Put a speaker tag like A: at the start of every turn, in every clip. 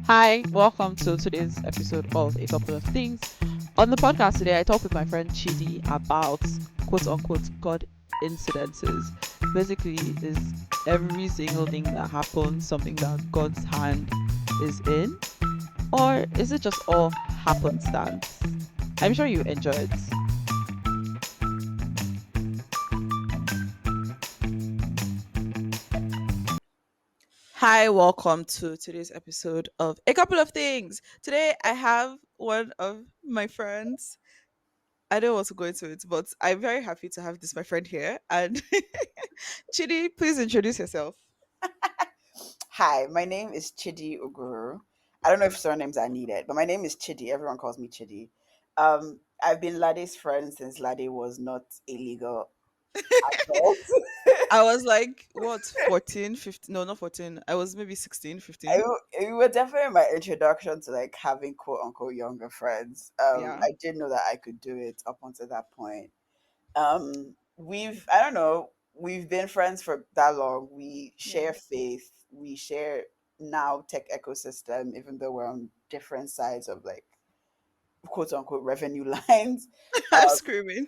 A: Hi, welcome to today's episode of A Couple of Things. On the podcast today, I talk with my friend Chidi about quote unquote God incidences. Basically, is every single thing that happens something that God's hand is in, or is it just all happenstance? I'm sure you enjoy it. Hi, welcome to today's episode of A Couple of Things. Today, I have one of my friends. I don't want to go into it, but I'm very happy to have this my friend here. And Chidi, please introduce yourself.
B: Hi, my name is Chidi Uguru. I don't know if surnames are needed, but my name is Chidi. Everyone calls me Chidi. I've been Lade's friend since Lade was not illegal adult.
A: I was like, what, 14, 15? No, not 14. I was maybe 16, 15.
B: It was definitely my introduction to like having quote unquote younger friends.
A: Yeah.
B: I didn't know that I could do it up until that point. I don't know, we've been friends for that long. We
A: Yeah.
B: share faith. We share now tech ecosystem, even though we're on different sides of like quote unquote revenue lines.
A: I'm
B: Um,
A: screaming.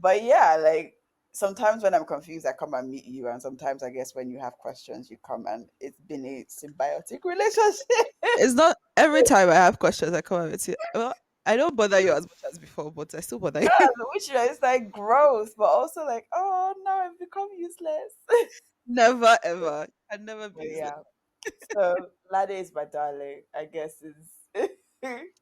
B: but yeah, like sometimes when I'm confused, I come and meet you, and sometimes I guess when you have questions, you come and it's been a symbiotic relationship.
A: It's not every time I have questions, I come up with you. Well, I don't bother you as much as before, but I still bother you.
B: Yeah, which is like gross, but also like, oh no, I've become useless.
A: Never, ever. I'd never be
B: But
A: useless.
B: yeah, so Lade is my darling, I guess is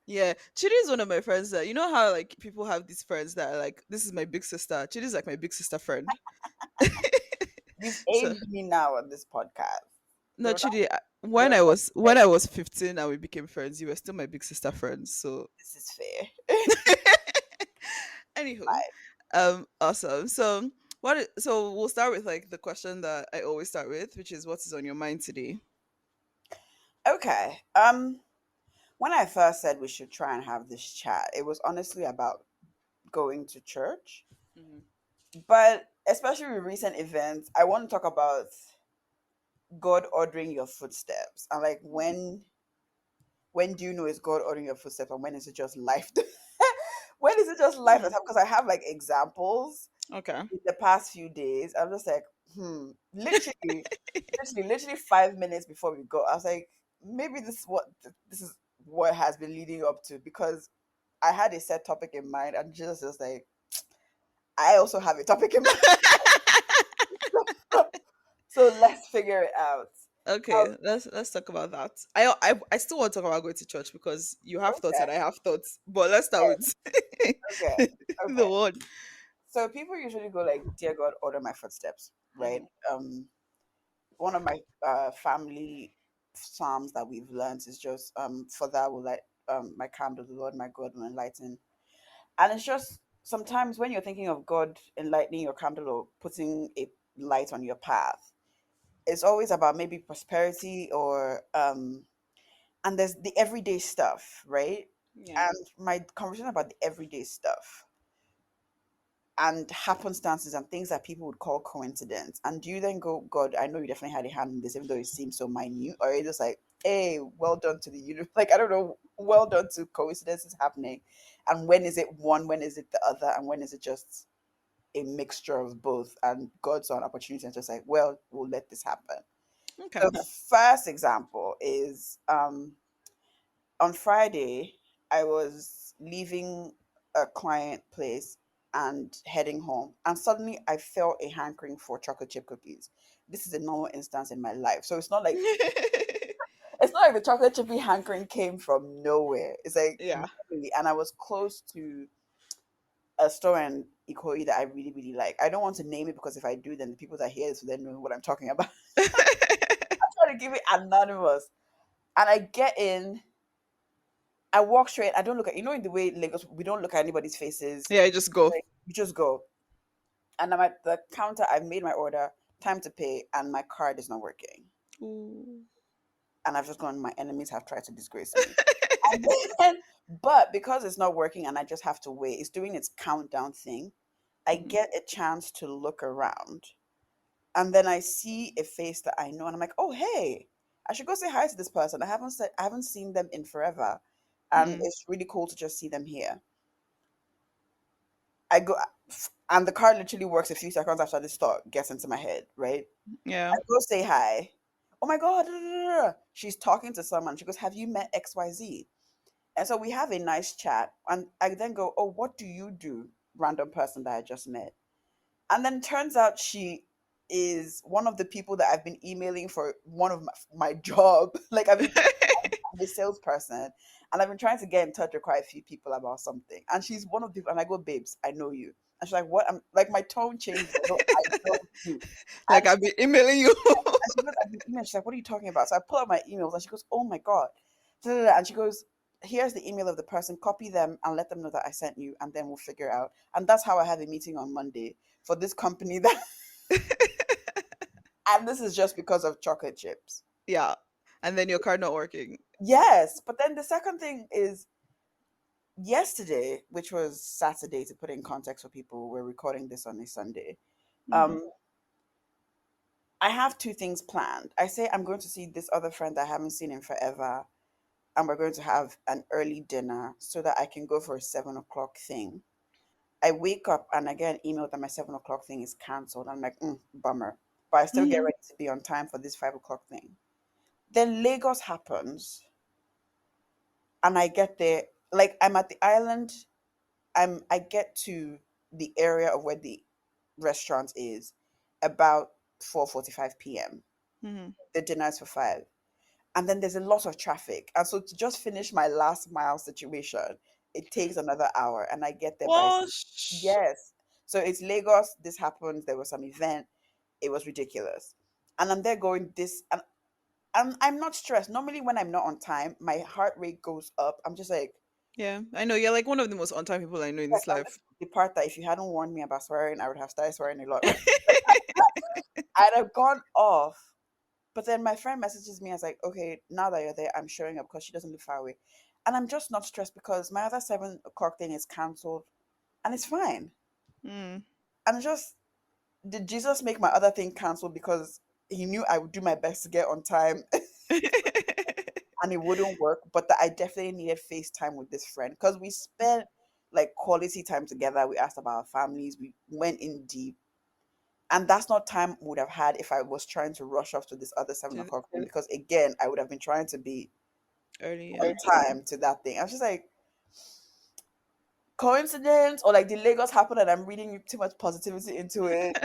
A: Yeah, Chidi is one of my friends that you know how like people have these friends that are like, this is my big sister. Chidi's like my big sister friend.
B: you've
A: So
B: aged me now on this podcast.
A: no,
B: So now
A: Chidi,
B: you're
A: when I
B: not
A: was when
B: like,
A: I was 15 and we became friends, you were still my big sister friends. So
B: this is fair.
A: anywho,
B: Fine.
A: awesome. So so we'll start with like the question that I always start with, which is what is on your mind today?
B: Okay. When I first said we should try and have this chat, it was honestly about going to church.
A: Mhm.
B: But especially with recent events, I want to talk about God ordering your footsteps and like when do you know it's God ordering your footsteps and when is it just life? When is it just life?
A: Hmm.
B: Because I have like examples
A: Okay.
B: in the past few days. I'm just like, literally 5 minutes before we go, I was like, maybe this is what has been leading up to because I had a set topic in mind, and Jesus was like, I also have a topic in mind, so let's figure it out. Um,
A: Okay, let's talk about that. I still want to talk about going to church because you have thoughts
B: okay,
A: and I have thoughts. But let's start with
B: okay,
A: the
B: okay.
A: one.
B: So people usually go like, "Dear God, order my footsteps," right?
A: Mhm.
B: One of my family psalms that we've learned is just for that will light my candle, the Lord my God will enlighten. And it's just sometimes when you're thinking of God enlightening your candle or putting a light on your path, it's always about maybe prosperity or and there's the everyday stuff, right?
A: Yeah.
B: And my conversation about the everyday stuff and happenstances and things that people would call coincidence. And do you then go, God, I know you definitely had a hand in this, even though it seems so minute, or you're just like, hey, well done to the universe. Like, I don't know, well done to coincidences happening. And when is it one, when is it the other, and when is it just a mixture of both? And God saw an opportunity and just like, well, we'll let this happen.
A: Okay.
B: So the first example is on Friday, I was leaving a client place and heading home, and suddenly I felt a hankering for chocolate chip cookies. This is a normal instance in my life, so it's not like the chocolate chippy hankering came from nowhere. It's like
A: Yeah.
B: really, and I was close to a store in Ikoyi that I really really like. I don't want to name it because if I do, then the people that hear this will then know what I'm talking about. I'm trying to give it anonymous, and I get in. I walk straight. I don't look at, in the way Lagos, we don't look at anybody's faces.
A: Yeah, just go.
B: Like, you just go. And I'm at the counter. I've made my order. Time to pay, and my card is not working.
A: Ooh.
B: And I've just gone. My enemies have tried to disgrace me. And then, but because it's not working, and I just have to wait. It's doing its countdown thing. I
A: Mhm.
B: get a chance to look around, and then I see a face that I know, and I'm like, "Oh, hey!" I should go say hi to this person. I haven't seen them in forever, and
A: Mm.
B: it's really cool to just see them here. I go, and the car literally works a few seconds after this thought gets into my head, right?
A: Yeah.
B: I go say hi. Oh my God. She's talking to someone. She goes, "Have you met XYZ?" And so we have a nice chat. And I then go, "Oh, what do you do?" Random person that I just met. And then turns out she is one of the people that I've been emailing for one of my job. Like I'm a salesperson, and I've been trying to get in touch with quite a few people about something. And she's one of the, and I go, "Babes, I know you." And she's like, "What?" I'm like, my tone changes. I know you.
A: Like
B: And
A: I've been emailing you.
B: she goes, "I've been emailing." She's like, "What are you talking about?" So I pull up my emails, and she goes, "Oh my God." Da, da, da. And she goes, "Here's the email of the person. Copy them and let them know that I sent you, and then we'll figure it out." And that's how I have a meeting on Monday for this company that, and this is just because of chocolate chips.
A: Yeah. And then your card not working.
B: Yes, but then the second thing is yesterday, which was Saturday, to put it in context for people, we're recording this on a Sunday.
A: Mm-hmm.
B: Um, I have two things planned. I say I'm going to see this other friend that I haven't seen in forever, and we're going to have an early dinner so that I can go for a 7 o'clock thing. I wake up and I get an email that my 7 o'clock thing is cancelled. I'm like, bummer. But I still get
A: Mm-hmm.
B: ready to be on time for this 5 o'clock thing. Then Lagos happens, and I get there. Like I'm at the island. I get to the area of where the restaurant is about 4:45 p.m.
A: Mm-hmm.
B: The dinner is for 5. And then there's a lot of traffic. And so to just finish my last mile situation, it takes another hour and I get there by
A: What?
B: yes. So it's Lagos, this happened, there was some event, it was ridiculous. And I'm there going this and I'm not stressed. Normally when I'm not on time, my heart rate goes up. I'm just like,
A: Yeah, I know. You're like one of the most on time people I know in
B: yes,
A: this
B: and this
A: life.
B: is the part that if you hadn't warned me about swearing, I would have started swearing a lot. I'd have gone off. But then my friend messages me as like, okay, now that you're there, I'm showing up because she doesn't live far away. And I'm just not stressed because my other 7 o'clock thing is cancelled and it's fine.
A: Mm.
B: And it's just, did Jesus make my other thing cancel because he knew I would do my best to get on time and it wouldn't work? But that I definitely needed FaceTime with this friend because we spent like quality time together. We asked about our families, we went in deep. And that's not time I would have had if I was trying to rush off to this other seven
A: Just
B: o'clock thing because again, I would have been trying to be
A: early,
B: on
A: yeah.
B: time to that thing. I was just like, coincidence or like the Lagos happened and I'm reading too much positivity into it?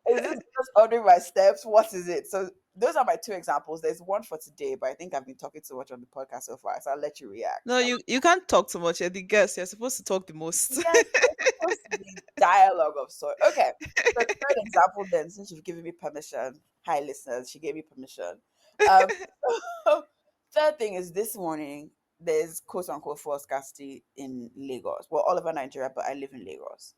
B: Or is this just ordering my steps? What is it? So those are my two examples. There's one for today, but I think I've been talking too much on the podcast so far, so I'll let you react.
A: No, you can't talk too much. You're the guest. You're supposed to talk the most.
B: Yes, it's supposed to be dialogue of sort. Okay. So the third example then, since you've given me permission. Hi listeners, she gave me permission. Um third thing is this morning there's quote unquote fuel scarcity in Lagos. Well, all over Nigeria, but I live in Lagos.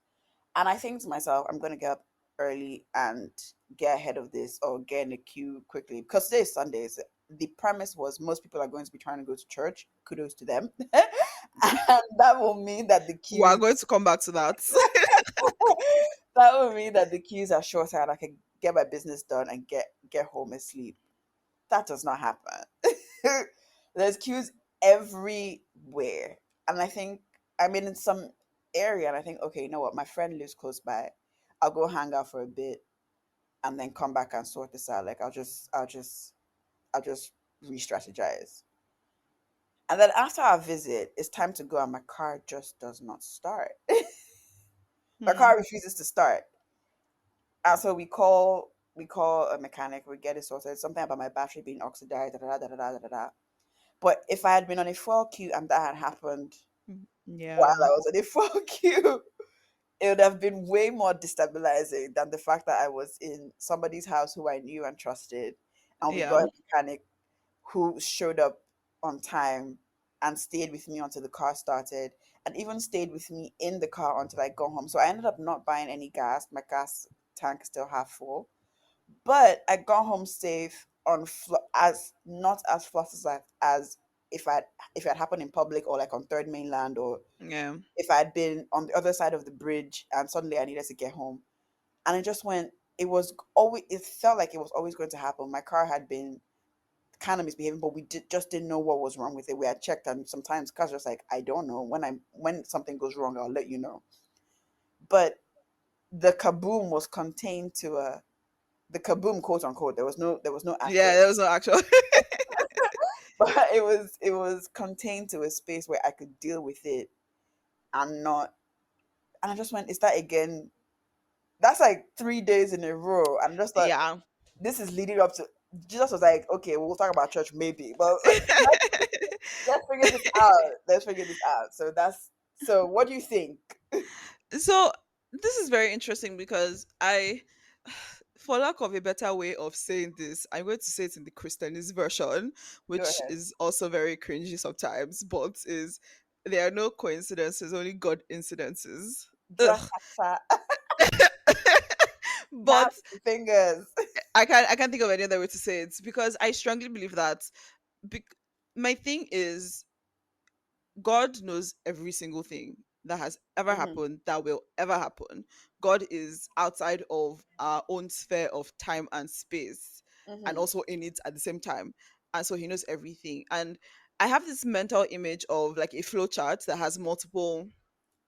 B: And I think to myself, I'm gonna get up early and get ahead of this or get in the queue quickly. Because today is Sundays. The premise was most people are going to be trying to go to church. Kudos to them. And that will mean that the
A: We are
B: queues
A: going to come back to that.
B: that will mean that the queues are shorter and I can get my business done and get home and sleep. That does not happen. There's queues everywhere. And I think I'm in some area and I think, okay, you know what, my friend lives close by. I'll go hang out for a bit and then come back and sort this out. Like I'll just re-strategize. And then after our visit, it's time to go and my car just does not start. My
A: Hmm.
B: car refuses to start. And so we call a mechanic, we get it sorted. Something about my battery being oxidized, da da da da da da da. Da. But if I had been on a fuel queue and that had happened while
A: Yeah.
B: I was on a fuel queue, it would have been way more destabilizing than the fact that I was in somebody's house who I knew and trusted, and we got
A: Yeah.
B: a mechanic who showed up on time and stayed with me until the car started, and even stayed with me in the car until I got home. So I ended up not buying any gas. My gas tank is still half full, but I got home safe on as not as fast as if I if it had happened in public or like on third mainland or
A: Yeah.
B: if I had been on the other side of the bridge and suddenly I needed to get home. And it just went, it was always, it felt like it was always going to happen. My car had been kind of misbehaving, but we just didn't know what was wrong with it. We had checked, and sometimes cause just like, I don't know. When something goes wrong, I'll let you know. But the kaboom was contained to a the kaboom, quote unquote. There was no
A: Yeah,
B: actual,
A: there was no actual.
B: but it was contained to a space where I could deal with it and not. And I just went, is that again? That's like 3 days in a row, and just like,
A: Yeah.
B: this is leading up to. Jesus was like, okay, we'll talk about church maybe, but let's figure this out. Let's figure this out. So. What do you think?
A: So this is very interesting because for lack of a better way of saying this, I'm going to say it in the Christianese version,
B: Go
A: which
B: ahead.
A: is also very cringy sometimes, but is there are no coincidences, only God incidences. Ugh.
B: Drakata.
A: But
B: Snap your fingers.
A: I can't think of any other way to say it because I strongly believe that bec- my thing is God knows every single thing that has ever
B: Hmm.
A: happened, that will ever happen. God is outside of our own sphere of time and space and
B: Hmm.
A: also in it at the same time. And so he knows everything. And I have this mental image of like a flow chart that has multiple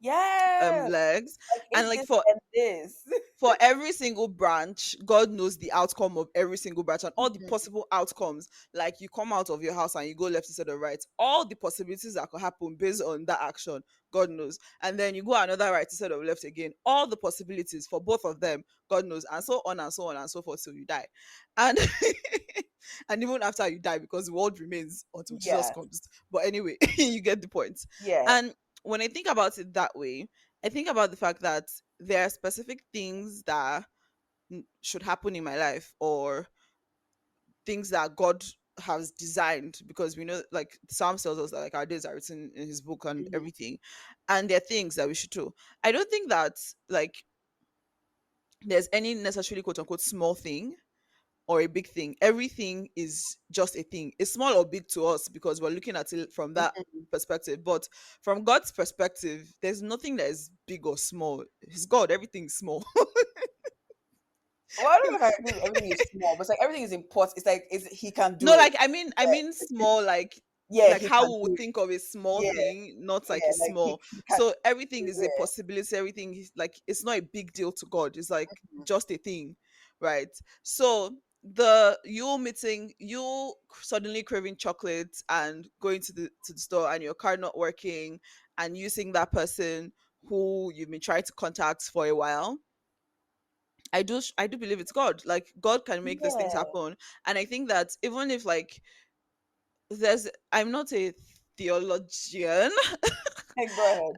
B: Yeah.
A: legs.
B: Like
A: And
B: if
A: like
B: this and this.
A: for every single branch, God knows the outcome of every single branch and all the
B: Mhm.
A: possible outcomes. Like you come out of your house and you go left instead of right, all the possibilities that could happen based on that action, God knows. And then you go another right instead of left again, all the possibilities for both of them, God knows, and so on and so on and so forth till you die. And and even after you die, because the world remains until Jesus
B: Yes.
A: comes. But anyway, you get the point.
B: Yeah.
A: And when I think about it that way, I think about the fact that there are specific things that should happen in my life or things that God has designed because we know like Psalm tells us that like our days are written in his book and
B: Hmm.
A: everything. And there are things that we should do. I don't think that like there's any necessarily quote unquote small thing or a big thing. Everything is just a thing. It's small or big to us because we're looking at it from that
B: Hmm.
A: perspective. But from God's perspective, there's nothing that is big or small. He's God, everything's small.
B: Well, I don't know if I agree with everything is small, but it's like everything is important. It's like he can do
A: No,
B: it.
A: like I mean small,
B: Yeah,
A: like
B: he
A: how
B: can
A: we
B: do
A: would
B: it.
A: think of a small
B: Yeah,
A: thing, not like
B: yeah,
A: a
B: like he,
A: small.
B: he can.
A: So everything is a
B: Yeah.
A: possibility. Everything is like it's not a big deal to God. It's like
B: Mhm.
A: just a thing, right? So the you suddenly craving chocolate and going to the store and your car not working and you seeing that person who you've been trying to contact for a while. I do believe it's God. Like God can make these things
B: Yeah.
A: happen. And I think that even if like I'm not a theologian,
B: Hey, go ahead.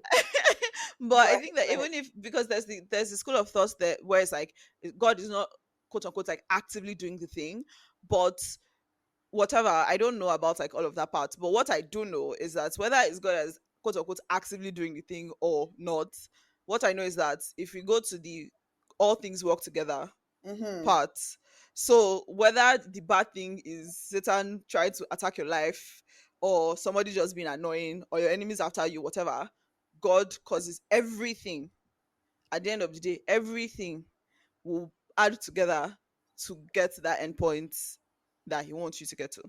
A: but
B: Go
A: I
B: ahead.
A: think that
B: Go ahead.
A: even if because there's the school of thought that where it's like God is not quote unquote like actively doing the thing, but whatever, I don't know about like all of that part. But what I do know is that whether it's God as quote unquote actively doing the thing or not, what I know is that if we go to the all things work together
B: Mm-hmm.
A: part. So whether the bad thing is Satan trying to attack your life or somebody just being annoying or your enemies after you, whatever, God causes everything at the end of the day, everything will add together to get to that endpoint that he wants you to get to.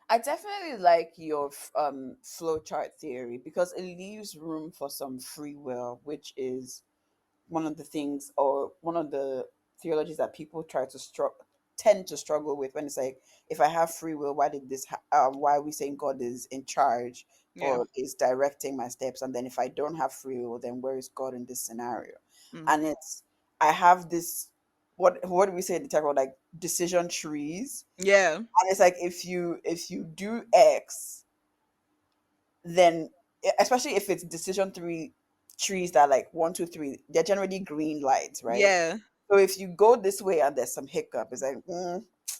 B: I definitely like your flowchart theory because it leaves room for some free will, which is one of the things or one of the theologies that people tend to struggle with when it's like, if I have free will, why did why are we saying God is in charge
A: Yeah.
B: or is directing my steps, and then if I don't have free will, then where is God in this scenario?
A: Mm.
B: And I have this, what do we say in the tech world, like decision trees.
A: Yeah.
B: And it's like, if you do X, then especially if it's decision three trees that are like 1, 2, 3, they're generally green lights, right?
A: Yeah.
B: So if you go this way and there's some hiccup, it's like,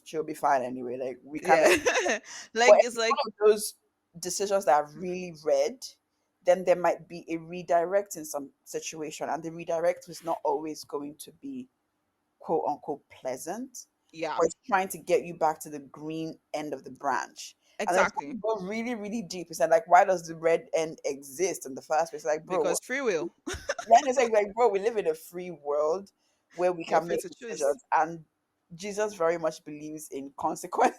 B: she'll be fine anyway. Like we kind
A: Yeah.
B: of, but
A: Like
B: if
A: it's
B: it's
A: like
B: one of those decisions that are really red, then there might be a redirect in some situation, and the redirect is not always going to be quote unquote pleasant,
A: yeah,
B: but it's trying to get you back to the green end of the branch. And then
A: exactly.
B: you go really, really deep. It's like, why does the red end exist in the first place? Like, bro,
A: Because free will.
B: then it's like, bro, we live in a free world where we
A: You're
B: can
A: free
B: make
A: to choose.
B: decisions, and Jesus very much believes in consequence.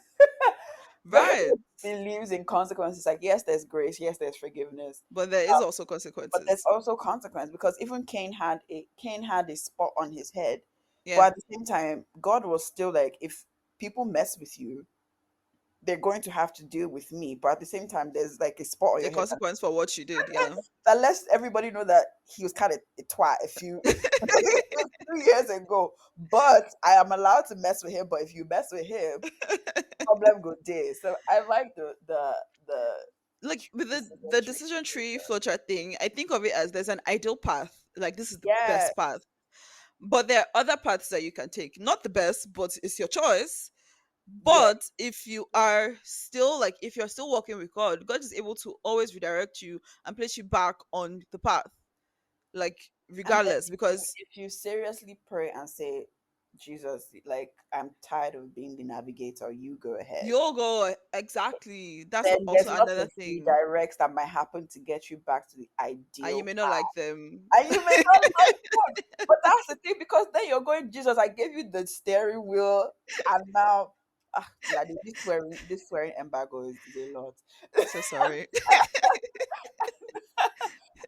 A: Right.
B: believes in consequences. Like, yes, there's grace, yes, there's forgiveness,
A: But there is also
B: but there's
A: consequences.
B: also consequence because even Cain had a spot on his head,
A: Yeah.
B: but at the same time, God was still like, if people mess with you, they're going to have to deal with me. But at the same time, there's like a spot on
A: A
B: your head
A: consequence for what you did. Yeah.
B: that lets everybody know that he was kind of a twat a few 2 years ago. But I am allowed to mess with him. But if you mess with him, problem go there. So I like the
A: Like with
B: decision
A: the
B: tree.
A: decision tree flowchart thing, I think of it as there's an ideal path. Like this is the
B: Yeah,
A: best path. But there are other paths that you can take. Not the best, but it's your choice.
B: yeah.
A: But if you are still like if you're still walking with God, God is able to always redirect you and place you back on the path. Like
B: And then
A: regardless, because
B: if you seriously pray and say, Jesus, like I'm tired of being the navigator, you go ahead.
A: you'll go exactly. That's
B: Then
A: also
B: there's lots
A: another
B: of
A: thing.
B: redirects that might happen to get you back to the
A: And you
B: ideal
A: may not
B: path.
A: like them.
B: And you may not like them. But that's the thing, because then you're going, Jesus, I gave you the steering wheel, and now yeah, this swearing embargo is a lot.
A: So sorry.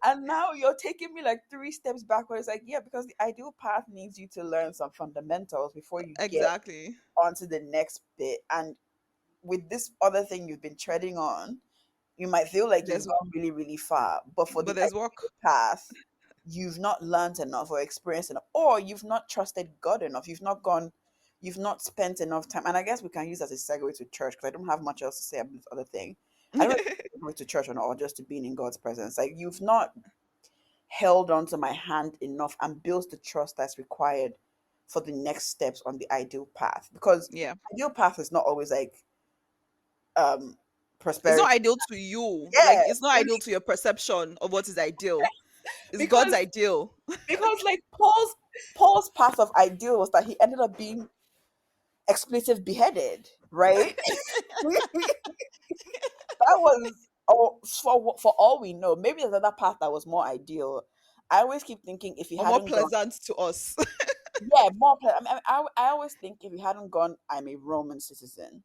B: And now you're taking me like 3 steps backwards. Like, yeah, because the ideal path needs you to learn some fundamentals before you get
A: Exactly.
B: onto the next bit. And with this other thing you've been treading on, you might feel like you've
A: There's
B: gone really, really far, but for
A: but
B: the
A: there's work.
B: ideal path, you've not learned enough or experienced enough, or you've not trusted God enough. You've not spent enough time. And I guess we can use as a segue to church because I don't have much else to say about this other thing. I don't know if it's a segue to church or not, or just to being in God's presence. Like, you've not held onto my hand enough and built the trust that's required for the next steps on the ideal path. Because
A: Yeah.
B: ideal path is not always like um
A: It's not
B: prosperity.
A: ideal to you. Like
B: Yeah,
A: it's not ideal to your perception of what is ideal. It's God's
B: because
A: ideal.
B: like Paul's path of ideal was that he ended up being expletive beheaded, right? That was, oh, for all we know, maybe there's another path that was more ideal. I always keep thinking if he
A: Or more
B: hadn't gone,
A: pleasant to us.
B: yeah, more. I always think if he hadn't gone, I'm a Roman citizen.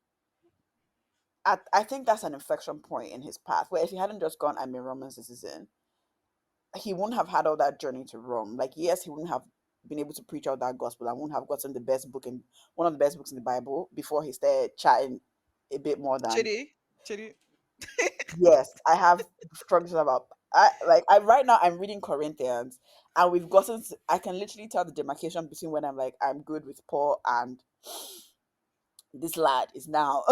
B: I think that's an inflection point in his path. Where if he hadn't just gone, I'm a Roman citizen, he wouldn't have had all that journey to Rome. Like, yes, he wouldn't have been able to preach out that gospel. I wouldn't have gotten the best book in one of the best books in the Bible before he started chatting a bit more than,
A: Chidi. Chidi.
B: yes, I have struggles about. I right now I'm reading Corinthians, and we've gotten I can literally tell the demarcation between when I'm like I'm good with Paul and this lad is now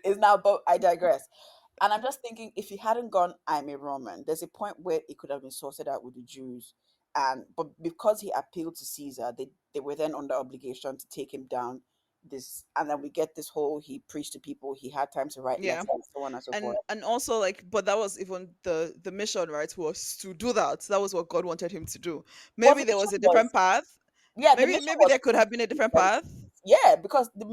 B: is now, but I digress. And I'm just thinking, if he hadn't gone, I'm a Roman, there's a point where it could have been sorted out with the Jews. And but because he appealed to Caesar, they were then under obligation to take him down. This, and then we get this whole, he preached to people, he had time to write
A: Yeah.
B: letters, so on and so forth.
A: And also like but that was even the mission, right? Was to do that. That was what God wanted him to do.
B: Well,
A: Maybe
B: the
A: there
B: mission
A: was a
B: was,
A: different path.
B: yeah, the
A: Maybe
B: mission
A: maybe
B: was
A: there could have been a different path
B: yeah, because the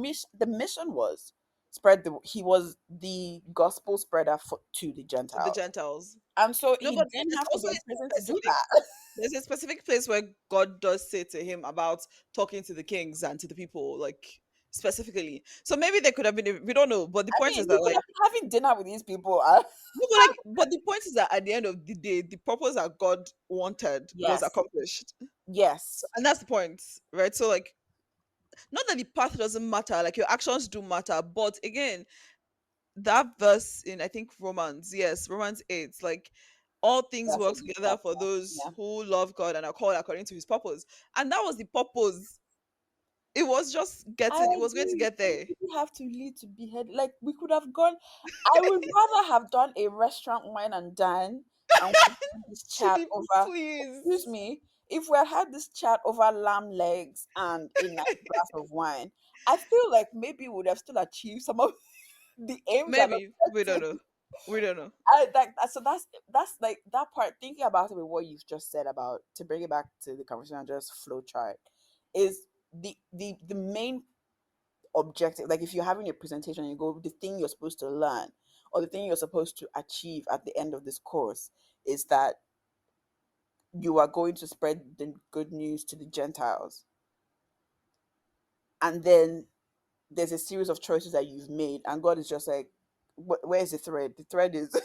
B: mission was spread the he was the gospel spreader to the
A: to the
B: Gentiles.
A: Gentiles.
B: And so
A: No,
B: he
A: but
B: didn't
A: there's
B: have to
A: also
B: be in prison
A: a
B: to do
A: specific
B: that.
A: there's a specific place where God does say to him about talking to the kings and to the people, like specifically. So maybe there could have been. We don't know, but the
B: I
A: point
B: mean,
A: is
B: he
A: that
B: could
A: like
B: have been having dinner with these people.
A: no, but the point is that at the end of the day, the purpose that God wanted was
B: Yes,
A: accomplished,
B: yes,
A: and that's the point, right? So like, not that the path doesn't matter, like your actions do matter, but again, that verse in I think Romans, yes, Romans 8, like all things
B: that's a
A: work
B: good
A: together for
B: chapter.
A: those
B: Yeah.
A: who love God and are called according to his purpose. And that was the purpose. It was just
B: I
A: getting it was going to
B: agree.
A: get
B: We
A: there.
B: didn't have to lead to behead. Like, we could have gone. I would rather have done a restaurant wine and dine, and we had this chat
A: Chidi,
B: over. Excuse
A: please.
B: me. If we had had this chat over lamb legs and a nice glass of wine, I feel like maybe we would have still achieved some of the aims and
A: Maybe. We don't
B: objectives.
A: know. We don't know.
B: So that's like that part. Thinking about it with what you've just said about, to bring it back to the conversation and just flow chart, is the main objective. Like, if you're having a presentation and you go, the thing you're supposed to learn or the thing you're supposed to achieve at the end of this course is that you are going to spread the good news to the Gentiles, and then there's a series of choices that you've made, and God is just like, Where's the thread? The thread is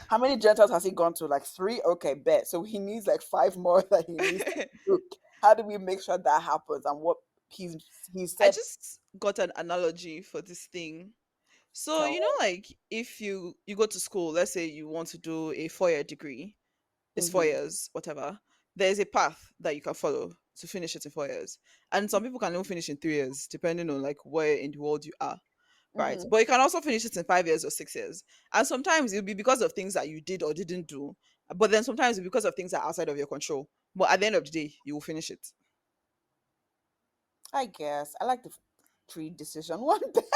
B: how many Gentiles has he gone to? Like three? Okay, bet. So he needs like five more that he needs to do. How do we make sure that happens? And what he
A: I
B: said,
A: just got an analogy for this thing. So
B: tell
A: you know, like if you go to school, let's say you want to do a 4 year degree, it's four
B: mm-hmm,
A: years, whatever. There's a path that you can follow to finish it in 4 years, and some people can even finish in 3 years, depending on like where in the world you are, right?
B: mm-hmm.
A: But you can also finish it in 5 years or 6 years, and sometimes it'll be because of things that you did or didn't do, but then sometimes it's because of things that are outside of your control. But at the end of the day, you will finish it.
B: I guess I like the tree decision one better.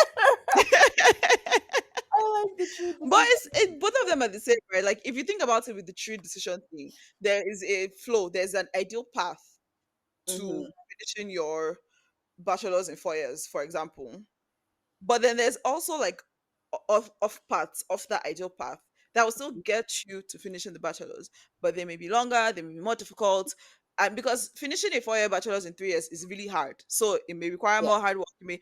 B: I like the tree
A: But
B: decision.
A: both of them are the same, right? Like if you think about it with the true decision thing, there is a flow, there's an ideal path to
B: Mm-hmm.
A: finishing your bachelor's in 4 years, for example. But then there's also like off paths off that ideal path that will still get you to finishing the bachelor's, but they may be longer, they may be more difficult. And because finishing a 4 year bachelor's in 3 years is really hard, so it may require
B: Yeah,
A: more hard work. You may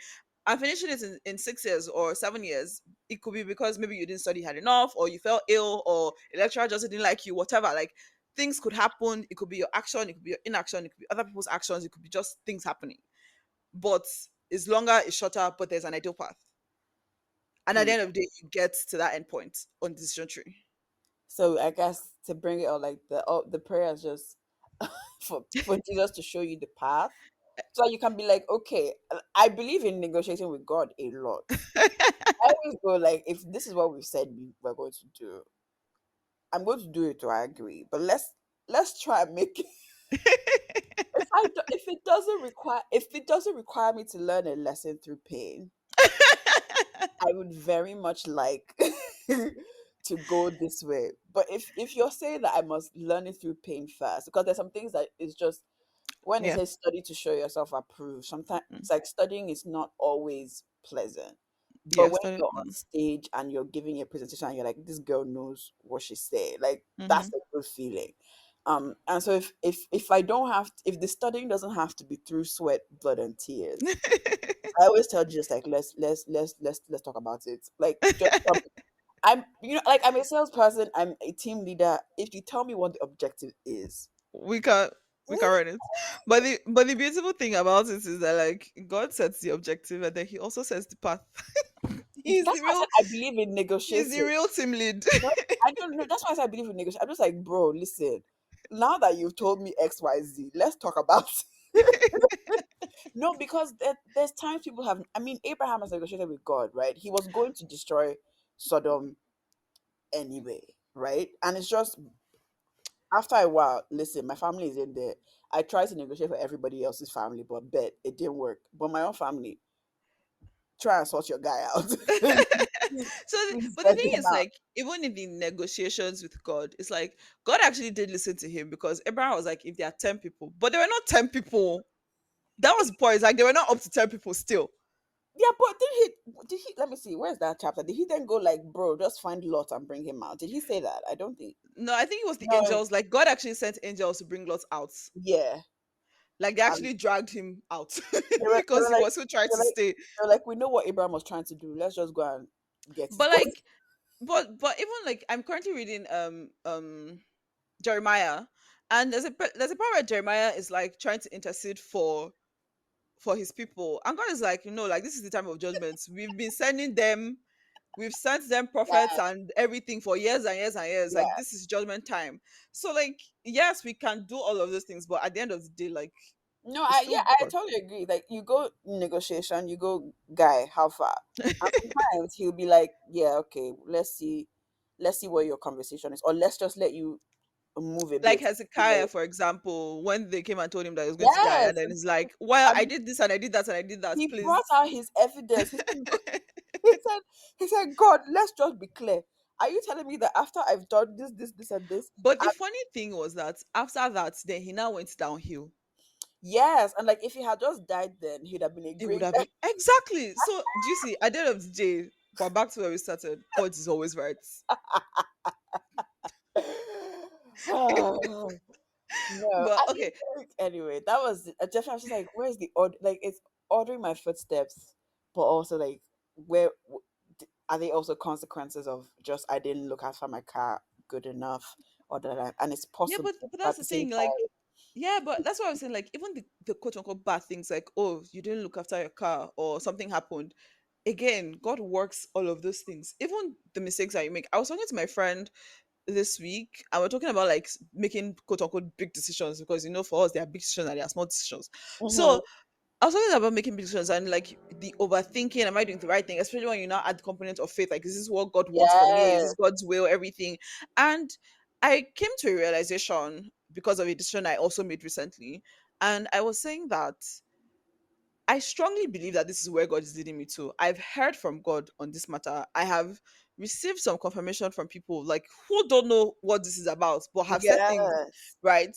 A: and finishing it in 6 years or 7 years, it could be because maybe you didn't study hard enough, or you felt ill, or a lecturer just didn't like you, whatever. Like things could happen. It could be your action, it could be your inaction, it could be other people's actions, it could be just things happening. But it's longer, it's shorter, but there's an ideal path. And at the
B: yeah.
A: end of the day, you get to that end point on the decision tree.
B: So I guess to bring it all, like the prayer is just for Jesus to show you the path, so you can be like, okay, I believe in negotiating with God a lot. I always go like, if this is what we've said we're going to do, I'm going to do it. To I agree, but let's try and make. If it doesn't require me to learn a lesson through pain, I would very much like to go this way. But if you're saying that I must learn it through pain first, because there's some things that is just when it
A: Yeah.
B: says study to show yourself approved, sometimes
A: Mm.
B: it's like studying is not always pleasant. But
A: Yeah.
B: when
A: Study.
B: you're on stage and you're giving a presentation and you're like, this girl knows what she's saying, like
A: Mm-hmm.
B: that's a good feeling. And so if I don't have if the studying doesn't have to be through sweat, blood, and tears, I always tell just like let's talk about it. Like just tell me. Like I'm a salesperson, I'm a team leader. If you tell me what the objective is,
A: we can we can run it. But the beautiful thing about it is that like God sets the objective and then he also sets the path. he's
B: that's
A: the
B: why I
A: real
B: said I believe in
A: he's the
B: negotiating.
A: real team lead.
B: No, I don't know. That's why I said I believe in negotiation. I'm just like, bro, listen. Now that you've told me X, Y, Z, let's talk about. No, because there's times people have. I mean, Abraham has negotiated with God, right? He was going to destroy Sodom anyway, right? And it's just after a while. Listen, my family is in there. I tried to negotiate for everybody else's family, but bet it didn't work. But my own family, try and sort your guy out. Please
A: But the
B: get
A: thing
B: him
A: is,
B: out.
A: like, even in the negotiations with God, it's like God actually did listen to him because Abraham was like, if there are 10 people, but there were not 10 people. That was the point. It's like they were not up to 10 people still.
B: Yeah, but did he let me see, where's that chapter? Did he then go like, bro, just find Lot and bring him out? Did he say that? I don't think.
A: No, I think it was the
B: No,
A: angels. Like God actually sent angels to bring Lot out.
B: yeah.
A: Like they
B: And
A: actually dragged him out
B: they
A: because
B: were
A: he
B: like
A: was still trying
B: they were
A: to
B: like
A: stay.
B: they were like, we know what Abraham was trying to do. Let's just go and get his
A: But
B: body.
A: like, but even like I'm currently reading Jeremiah, and there's a part where Jeremiah is like trying to intercede for his people, and God is like, like this is the time of judgment. We've sent them prophets
B: Yeah,
A: and everything for years and years and years. Like
B: yeah.
A: this is judgment time. So like, yes, we can do all of those things, but at the end of the day, like
B: No,
A: it's
B: yeah,
A: still
B: I
A: God.
B: totally agree. Like you go negotiation, you go guy, how far? And sometimes he'll be like, yeah, okay, let's see where your conversation is, or let's just let you move a
A: Like
B: bit.
A: Hezekiah, for example, when they came and told him that he was going to die, and
B: Yes,
A: then he's like, "Well, I
B: and
A: did this and I did that and I did that.
B: he brought
A: Please."
B: out his evidence. He said, he said, he said, God, let's just be clear. Are you telling me that after I've done this, and this,
A: But the
B: and
A: funny thing was that after that, then he now went downhill.
B: yes, and like if he had just died then, he'd have been a
A: It would
B: great
A: have been exactly. So do you see? At the end of the day, we're back to where we started. God is always right.
B: Oh, no,
A: But
B: I mean,
A: okay,
B: like, anyway, that was Jeff. I was just like, where's the odd? Like, it's ordering my footsteps, but also like where are they also consequences of just I didn't look after my car good enough, or that and it's
A: Yeah,
B: possible,
A: but
B: but
A: that's
B: at
A: the
B: the same
A: thing. Like,
B: time,
A: yeah, but that's what I was saying. Like, even the quote unquote bad things, like, oh, you didn't look after your car or something happened. Again, God works all of those things. Even the mistakes that you make. I was talking to my friend this week and we're talking about like making quote unquote big decisions because for us there are big decisions and there are small decisions.
B: hmm
A: So I was talking about making big decisions and like the overthinking, am I doing the right thing? Especially when you now add the component of faith, like is this what God wants for me? Is
B: yeah,
A: this God's will? Everything. And I came to a realization because of a decision I also made recently. And I was saying that I strongly believe that this is where God is leading me to. I've heard from God on this matter. I have received some confirmation from people like who don't know what this is about, but have said things,
B: yes,
A: right?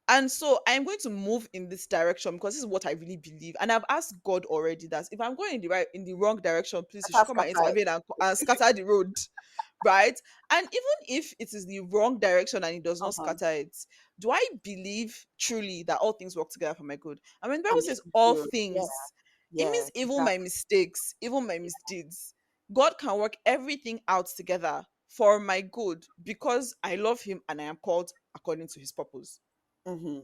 A: And so I'm going to move in this direction because this is what I really believe. And I've asked God already that if I'm going in the wrong direction, please you should
B: that's
A: come and
B: scattered.
A: intervene and scatter the road. Right. And even if it is the wrong direction and it does not
B: Uh-huh.
A: scatter it, do I believe truly that all things work together for my good? I mean, the Bible
B: And
A: says
B: if
A: all
B: you, yeah,
A: things. It
B: yeah,
A: means even my
B: exactly.
A: mistakes, even my misdeeds. God can work everything out together for my good because I love him and I am called according to his purpose.
B: hmm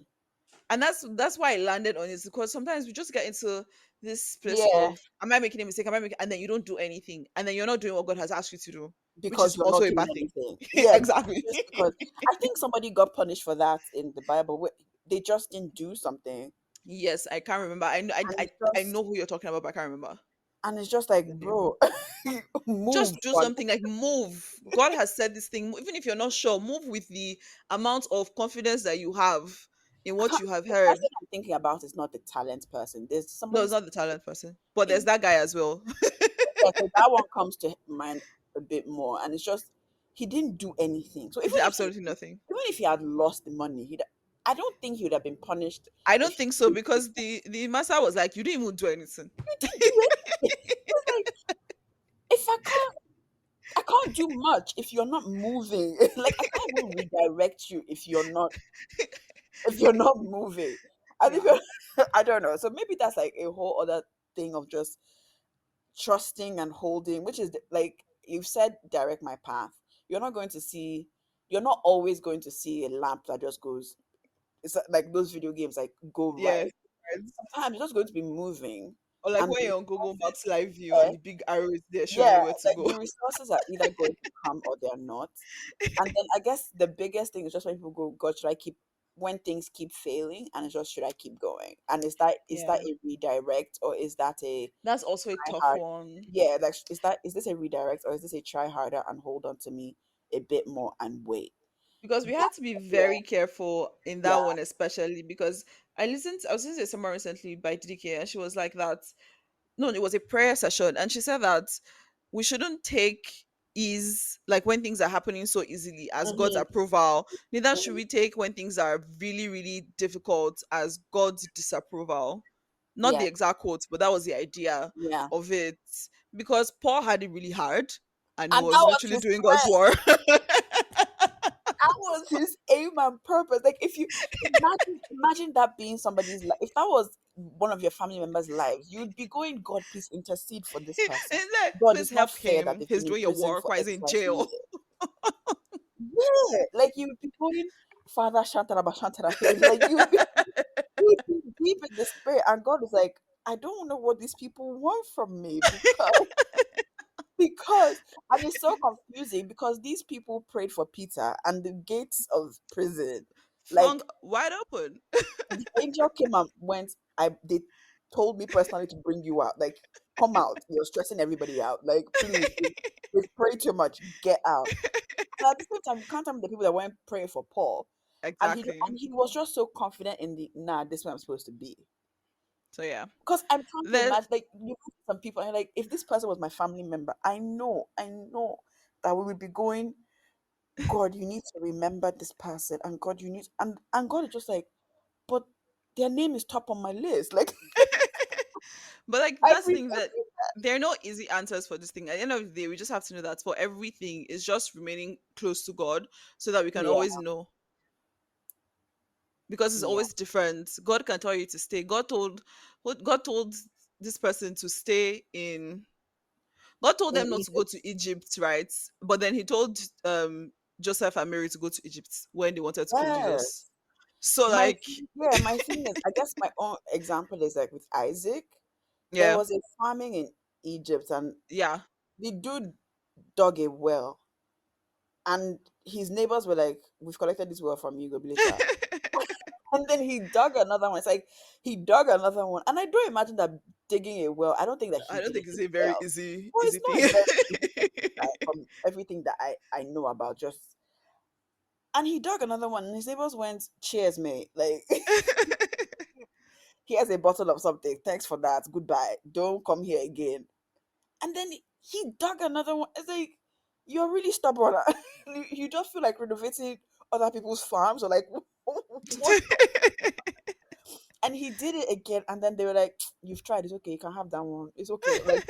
A: And that's why I landed on it because sometimes we just get into this place
B: Yeah,
A: of am I making a mistake? Am I making and then you don't do anything and then you're not doing what God has asked you to do, which
B: because
A: is
B: you're
A: also
B: not
A: a
B: doing
A: bad thing.
B: anything. Yeah,
A: Exactly.
B: just because I think somebody got punished for that in the Bible. They just didn't do something,
A: Yes, I can't remember. I know
B: and
A: I know who you're talking about, but I can't remember
B: it's just like,
A: the name.
B: bro, move
A: Just do
B: on.
A: something like move. God has said this thing, even if you're not sure, move with the amount of confidence that you have in
B: I
A: what
B: can't,
A: you have
B: the
A: heard.
B: person I'm thinking about is not the talent person. There's
A: No,
B: somebody
A: it's not the talent person, but there's
B: in
A: that guy as well.
B: yeah, so that one comes to mind a bit more, and it's just he didn't do anything. So
A: He did absolutely nothing.
B: even if he had lost the money, I don't think he would have been punished
A: I
B: if
A: don't think so because the master was like, you didn't even do anything.
B: he didn't do anything. It's like if I can't do much if you're not moving. Like I can't even redirect you if you're not moving. And if
A: Yeah.
B: you're, I don't know. So maybe that's like a whole other thing of just trusting and holding, which is like you've said, direct my path. You're not going to see. You're not always going to see a lamp that just goes. It's like those video games, like go
A: Yes.
B: right.
A: Right.
B: Sometimes you're just going to be moving,
A: Or like
B: and
A: when
B: the
A: you're on Google
B: resources,
A: Maps live view
B: yeah,
A: and the big arrow is there showing
B: yeah,
A: you where to
B: like
A: go.
B: the resources are either going to come or they're not. And then I guess the biggest thing is just when people go, God, should I keep when things keep failing, and it's just should I keep going? And is that
A: Yeah.
B: a redirect, or is that a
A: That's also a
B: try
A: tough
B: hard?
A: one.
B: Yeah, like is this a redirect, or is this a try harder and hold on to me a bit more and wait?
A: Because we had
B: That,
A: to be
B: yeah,
A: very careful in that
B: yeah.
A: one, especially because I was listening to someone recently by DDK and she was like that. No, it was a prayer session, and she said that we shouldn't take ease like when things are happening so easily as God's
B: hmm
A: approval. Neither should
B: hmm
A: we take when things are really, really difficult as God's disapproval. Not
B: Yeah,
A: the exact quotes, but that was the idea
B: yeah.
A: of it. Because Paul had it really hard and he
B: And that
A: was
B: was
A: literally
B: his
A: doing God's
B: prayer.
A: war.
B: That was his aim and purpose. Like if you imagine that being somebody's life. If that was one of your family members' lives, you would be going, God, please intercede for this person.
A: It's like,
B: God,
A: please
B: it's not
A: help
B: fair that
A: him.
B: they've
A: He's
B: been in
A: doing your
B: prison
A: work.
B: for
A: Why is he
B: X,
A: in
B: Y, Z
A: jail?
B: years. Yeah, like you would be going, Father Shantaraba Shantara. Like you would be deep in the spirit, and God is like, I don't know what these people want from me because and it's so confusing because these people prayed for Peter and the gates of prison,
A: Flung
B: like
A: wide open.
B: the angel came and went. They told me personally to bring you out. Like, come out. You're stressing everybody out. Like, please, we've prayed too much. Get out. And at the same time, you can't tell me the people that weren't praying for Paul,
A: Exactly.
B: and he was just so confident in the nah. This is where I'm supposed to be.
A: So yeah.
B: Because I'm trying to
A: Then
B: imagine, like, you know, some people, and like, if this person was my family member, I know that we would be going, God, you need to remember this person, and God, you need, and God is just like, but their name is top on my list. Like,
A: but like
B: I
A: that's the thing that
B: remember.
A: there are no easy answers for this thing. At the end of the day, we just have to know that for everything is just remaining close to God so that we can
B: Yeah,
A: always know. Because it's
B: yeah,
A: always different. God can tell you to stay. God told
C: this person to stay in. God told
B: In
C: them not to go
B: Egypt.
C: to Egypt, right? But then he told Joseph and Mary to go to Egypt when they wanted to kill Jesus.
B: Yes.
C: So like,
B: My thing is, I guess my own example is like with Isaac. There
C: yeah,
B: was a farming in Egypt, and
C: yeah.
B: the dude dug a well, and his neighbors were like, "We've collected this well from you, go be later." And then he dug another one. It's like he dug another one, and I don't imagine that digging a well. I don't think that he
C: I don't
B: did it
C: think it's a very
B: himself.
C: easy
B: Well,
C: easy
B: it's not
C: thing.
B: a very easy thing, from everything that I know about. Just and he dug another one, and his neighbors went, "Cheers, mate!" Like here's a bottle of something. Thanks for that. Goodbye. Don't come here again. And then he dug another one. It's like you're really stubborn. You just feel like renovating other people's farms or like what's and he did it again, and then they were like, "You've tried. It's okay. You can have that one. It's okay. Like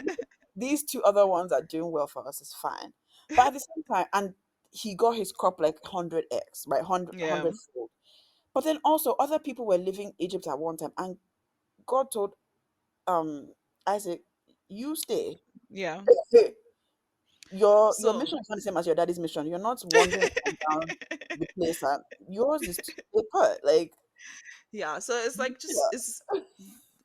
B: these two other ones are doing well for us. It's fine." But at the same time, and he got his crop like 100x, right? 100,
C: Yeah,
B: fold. But then also other people were leaving Egypt at one time, and God told um Isaac, "You stay.
C: yeah.
B: Your
C: So
B: mission is not the same as your daddy's mission. You're not wandering up and down the place, and yours is to stay put." Like,
C: yeah, so it's like just
B: yeah.
C: it's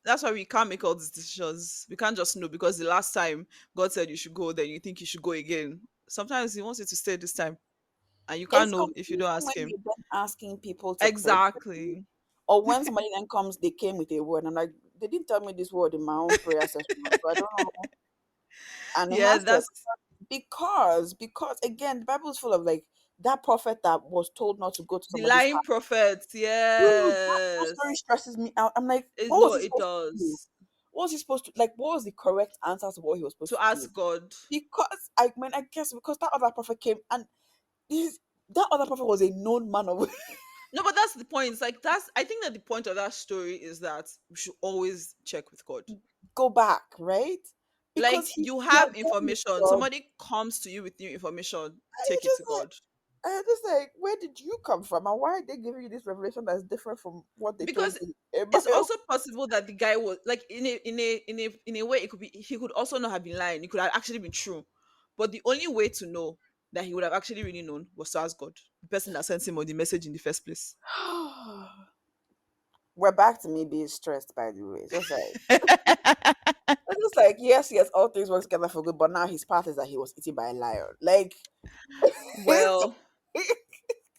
C: that's why we can't make all these decisions. We can't just know because the last time God said you should go, then you think you should go again. Sometimes He wants you to stay this time, and you can't
B: It's
C: know if you don't
B: confusing
C: ask
B: when
C: Him.
B: you're then asking people to pray for you,
C: Exactly.
B: or when somebody then comes, they came with a word. I'm like, they didn't tell me this word in my own prayer session, so I don't know. And he
C: Yeah,
B: has to
C: that's
B: because again, the Bible is full of like that prophet that was told not to go to
C: the
B: somebody's
C: lying
B: house.
C: prophet.
B: Dude, that story
C: Yes.
B: stresses me out. I'm like,
C: It,
B: what was
C: no,
B: he
C: it
B: supposed to do?
C: does.
B: What was he supposed to like? What was the correct answer to what he was supposed
C: To
B: to do?
C: ask God.
B: Because I guess because that other prophet came, and this that other prophet was a known man of
C: No, but that's the point. It's like that's I think that the point of that story is that we should always check with God.
B: go back, right? Because
C: Like you
B: he had
C: have
B: done his
C: information,
B: job.
C: somebody comes to you with new information,
B: I
C: take it
B: just
C: to
B: like
C: God.
B: I just like, where did you come from, and why are they giving you this revelation that's different from what they told
C: Because
B: you in
C: it's
B: Bible?
C: also possible that the guy was like in a way it could be he could also not have been lying. It could have actually been true. But the only way to know that he would have actually really known was to ask God, the person that sent him on the message in the first place.
B: We're back to me being stressed. By the way, it's just like yes, yes, all things work together for good. But now his path is that he was eaten by a lion. Like,
C: Well,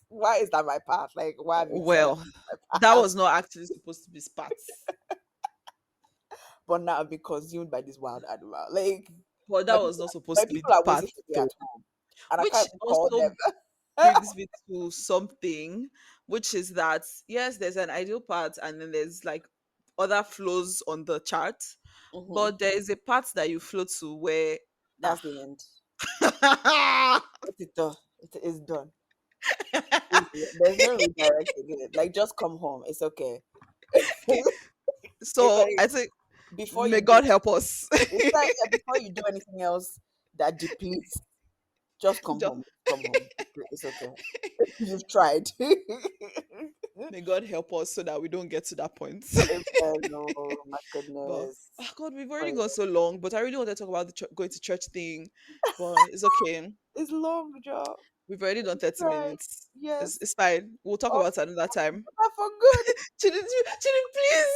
B: why is that my path? Like, why have you decided
C: well,
B: my
C: that
B: path?
C: was not actually supposed to be spats.
B: But now I've been consumed by this wild animal. Like,
C: But
B: my
C: that was
B: people,
C: not
B: my
C: supposed to be
B: people
C: the
B: are
C: path
B: waiting for me
C: though.
B: at home, and I can't
C: Which
B: even call
C: also
B: them.
C: brings me to something, which is that yes, there's an ideal part and then there's like other flows on the chart,
B: Hmm.
C: but there is a part that you flow to where
B: That's
C: ah
B: the end. Let it done. It is done. There's no redirect again. Like, just come home. It's okay.
C: okay.
B: It's
C: So
B: like
C: I think
B: before
C: may
B: you do,
C: God help us.
B: it's like yeah, before you do anything else that depletes, just come
C: Just
B: home. Come home. It's okay. You've tried.
C: may God help us so that we don't get to that point.
B: Amen. Oh my
C: But
B: goodness.
C: God, we've already
B: Pray.
C: gone so long. But I really want to talk about the going to church thing. But it's okay.
B: It's long, job.
C: We've already done 30
B: Right.
C: minutes. It's,
B: Yes.
C: it's fine. We'll talk
B: Oh,
C: about it another time.
B: for good.
C: Chidi, please.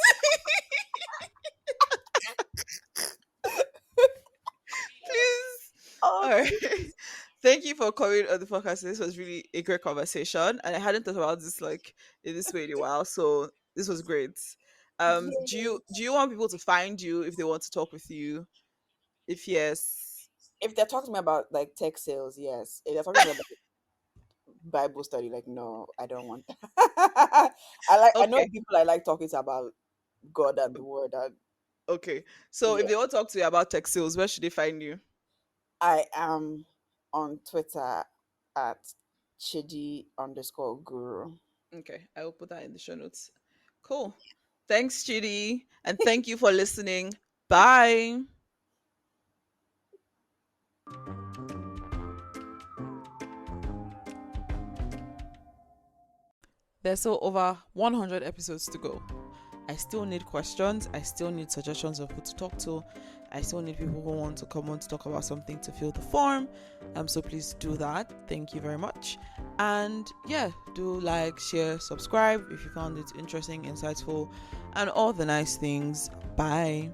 C: Please.
B: Oh,
C: All right.
B: please.
C: Thank you for coming on the podcast. This was really a great conversation. And I hadn't thought about this like in this way in a while. So this was great. Do you
B: Yes.
C: want people to find you if they want to talk with you? If yes.
B: If they're talking to me about like tech sales, yes. If they're talking to me about Bible study, like no, I don't want that. I know
C: Okay.
B: people I like talking to about God and the word, and
C: Okay. So if
B: yeah.
C: they want to talk to you about tech sales, where should they find you?
B: I am on Twitter at Chidi_guru.
C: Okay, I will put that in the show notes. Cool. Thanks, Chidi. And thank you for listening. Bye. There's still over 100 episodes to go. I still need questions. I still need suggestions of who to talk to. I still need people who want to come on to talk about something to fill the form. So please do that. Thank you very much. And yeah, do like, share, subscribe if you found it interesting, insightful, and all the nice things. Bye.